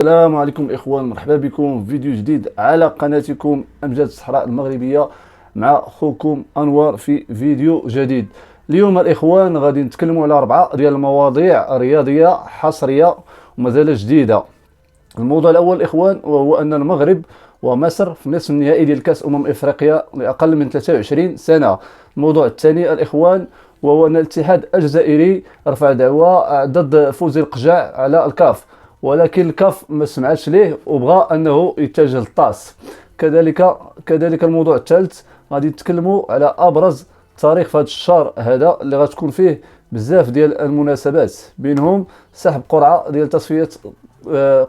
السلام عليكم اخوان، مرحبا بكم في فيديو جديد على قناتكم امجاد الصحراء المغربيه مع اخوكم انور في فيديو جديد. اليوم الاخوان غادي نتكلموا على 4 ديال المواضيع رياضيه حصريه ومازال جديده. الموضوع الاول الاخوان وهو ان المغرب ومصر في نصف النهائي ديال كاس افريقيا لاقل من 23 سنه. الموضوع الثاني الاخوان وهو ان الاتحاد الجزائري رفع دعوى ضد فوز القجاع على الكاف، ولكن الكاف ما سمعتش ليه وبغى انه يتجه للطاس. كذلك الموضوع الثالث غادي نتكلموا على ابرز تاريخ في هذا الشهر هذا اللي غتكون فيه بزاف ديال المناسبات، بينهم سحب قرعه ديال تصفيه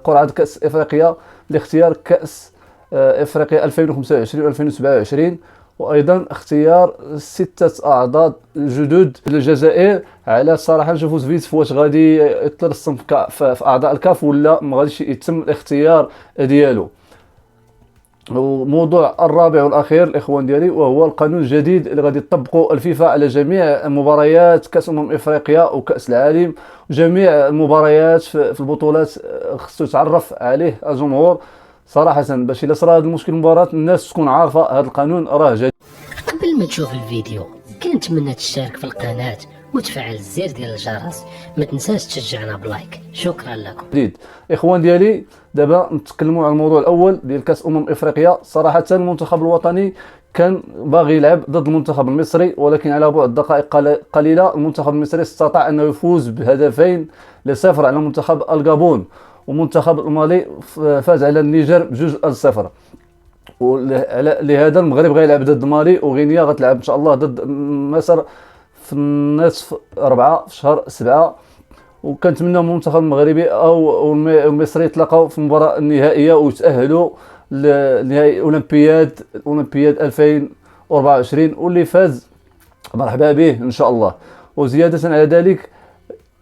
قرعه كاس افريقيا لاختيار كاس افريقيا 2025 و 2027، وايضا اختيار 6 اعضاء جدد للجزائر. على الصراحه نشوفوا زفيت واش غادي يترسم في اعضاء الكاف ولا ما غاديش يتم الاختيار ديالو. وموضوع الرابع والاخير الاخوان ديالي وهو القانون الجديد اللي غادي يطبقوا الفيفا على جميع مباريات كاس افريقيا وكاس العالم، جميع المباريات في البطولات خصو يتعرف عليه الجمهور صراحه، باش الا صرا هذا المشكل المباراه الناس تكون عارفه هذا القانون راه جديد. قبل ما تشوف الفيديو كنتمنى تشترك في القناة وتفعل الزر ديال الجرس. ما تنساش تشجعنا بلايك. شكرا لكم. جديد اخوان ديالي، دابا نتكلموا على الموضوع الاول ديال كاس افريقيا. صراحه المنتخب الوطني كان باغي يلعب ضد المنتخب المصري، ولكن على بعد دقائق قليله المنتخب المصري استطاع انه يفوز بهدفين لصفر على منتخب الغابون، ومنتخب المالي فاز على النيجر ب2-0. ولهذا المغرب غيلعب ضد مالي، وغينيا غتلعب ان شاء الله ضد مصر في نصف 4 في شهر 7. وكنتمنى المنتخب المغربي او المصري يتلاقاو في المباراه النهائيه ويتاهلوا لنهائي اولمبياد 2024، واللي فاز مرحبا به ان شاء الله. وزياده على ذلك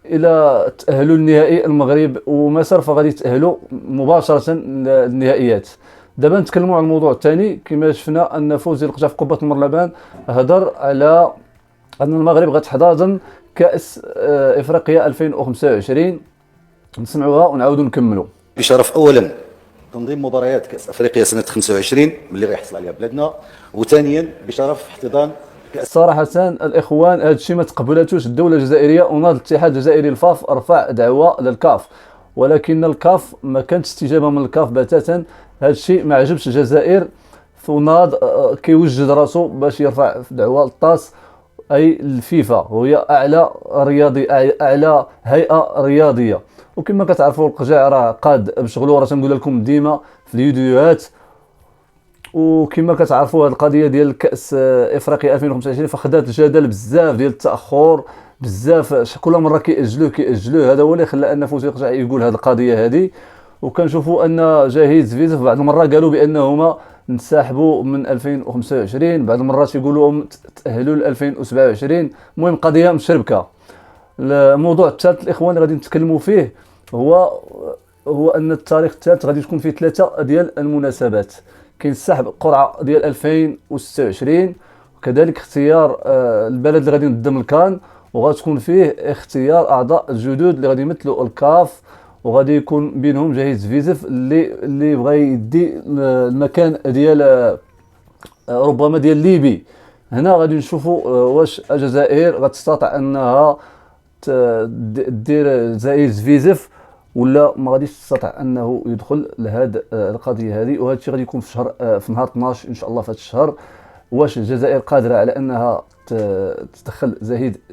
الى تاهلوا للنهائي المغرب ومصر فغادي يتاهلوا مباشره للنهائيات. دابا نتكلموا على الموضوع الثاني. كما شفنا ان فوزي القجع في قبه المرلبان هضر على ان المغرب غتحتضن كاس افريقيا 2025. نسمعوها ونعاودوا نكملوا. بشرف اولا تنظيم مباريات كاس افريقيا سنه 25 اللي غيحصل عليها بلادنا، وثانيا بشرف احتضان كاس. صراحه الاخوان هذا الشيء ما تقبلاتوش الدوله الجزائريه، وناض الاتحاد الجزائري الفاف رفع دعوى للكاف، ولكن الكاف ما كانت استجابه من الكاف بتاتا. هذا الشيء ما عجبش الجزائر، وناض كيوجد راسو باش يرفع دعوى للطاس اي الفيفا، وهي اعلى هيئه رياضيه. وكما كتعرفوا القجاع راه قاد بشغلو، راه تنقول لكم ديما في الفيديوهات. وكما كتعرفوا هذه القضيه ديال كاس افريقيا 2025 فخدات الجدل بزاف ديال التاخر، بزاف كل مره كيأجلوه. هذا هو اللي خلى ان فوزي القجاع يقول هذه القضيه هذه. وكنشوفوا ان جاهيد زفيز في بعض المرات قالوا بانهما انسحبوا من 2025، بعض المرات يقولوا تاهلوا ل 2027. المهم قضيه مشربكه. الموضوع الثالث الاخوان اللي غادي نتكلموا فيه هو ان التاريخ الثالث غادي تكون فيه 3 ديال المناسبات. كاين سحب قرعه ديال 2026، وكذلك اختيار البلد اللي غادي ينظم الكان، وغتكون فيه اختيار اعضاء الجدد اللي غادي يمثلوا الكاف، وغادي يكون بينهم جاهز فيزف اللي بغى يدي المكان ديال ربما ديال ليبي. هنا غادي نشوفوا واش الجزائر غتستطيع انها دير جاهز فيزف ولا ما غاديش تستطيع انه يدخل لهذه القضيه هذه. وهذا الشيء غادي يكون في شهر في نهار 12 ان شاء الله في هذا الشهر. واش الجزائر قادره على انها تدخل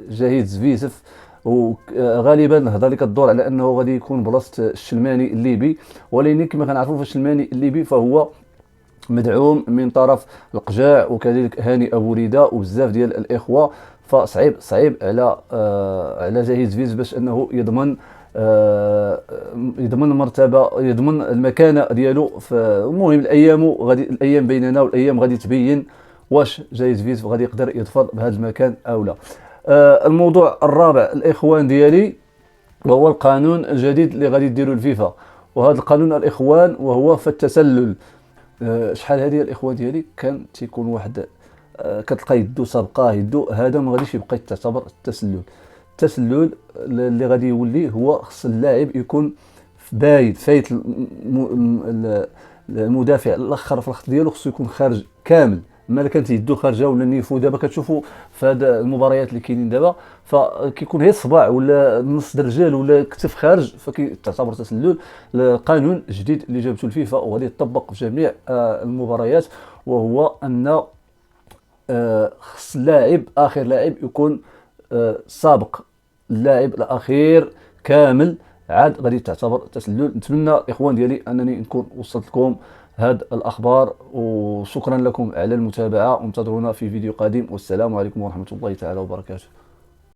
جاهد فيزف؟ وغالبا الهضره اللي كتدور على انه غادي يكون بلاصه الشلماني الليبي، ولكن كما كنعرفوا فالشلماني الليبي فهو مدعوم من طرف القجاع وكذلك هاني ابو ريده وبزاف ديال الاخوه. فصعيب على جاهز فيز باش انه يضمن المرتبه، يضمن المكانه ديالو. المهم الايام بيننا والايام غادي تبين واش جاهز فيز غادي يقدر يظفر بهذا المكان او لا. الموضوع الرابع الاخوان ديالي وهو القانون الجديد اللي غادي يديروا الفيفا. وهذا القانون الاخوان وهو في التسلل. شحال هذه الاخوان ديالي كان تيكون واحد كتلقى يدو سابقه يدو، هذا ما غاديش يبقى يعتبر التسلل اللي غادي يولي هو خص اللاعب يكون بايد فايت المدافع الاخر في الخط ديالو خصو يكون خارج كامل، ما كانت يدو خارجه ولا نيفو. دابا كتشوفوا في هاد المباريات اللي كاينين دابا فكيكون هي الصباع ولا نص درجال ولا كتف خارج فكتعتبر تسلل. قانون جديد اللي جابته الفيفا وغادي يطبق في جميع المباريات، وهو ان خص اللاعب اخر لاعب يكون سابق اللاعب الاخير كامل، عاد غادي تعتبر تسلل. نتمنى اخوان ديالي انني نكون وصلت لكم هاد الاخبار، وشكرا لكم على المتابعه، وانتظرونا في فيديو قادم، والسلام عليكم ورحمه الله تعالى وبركاته.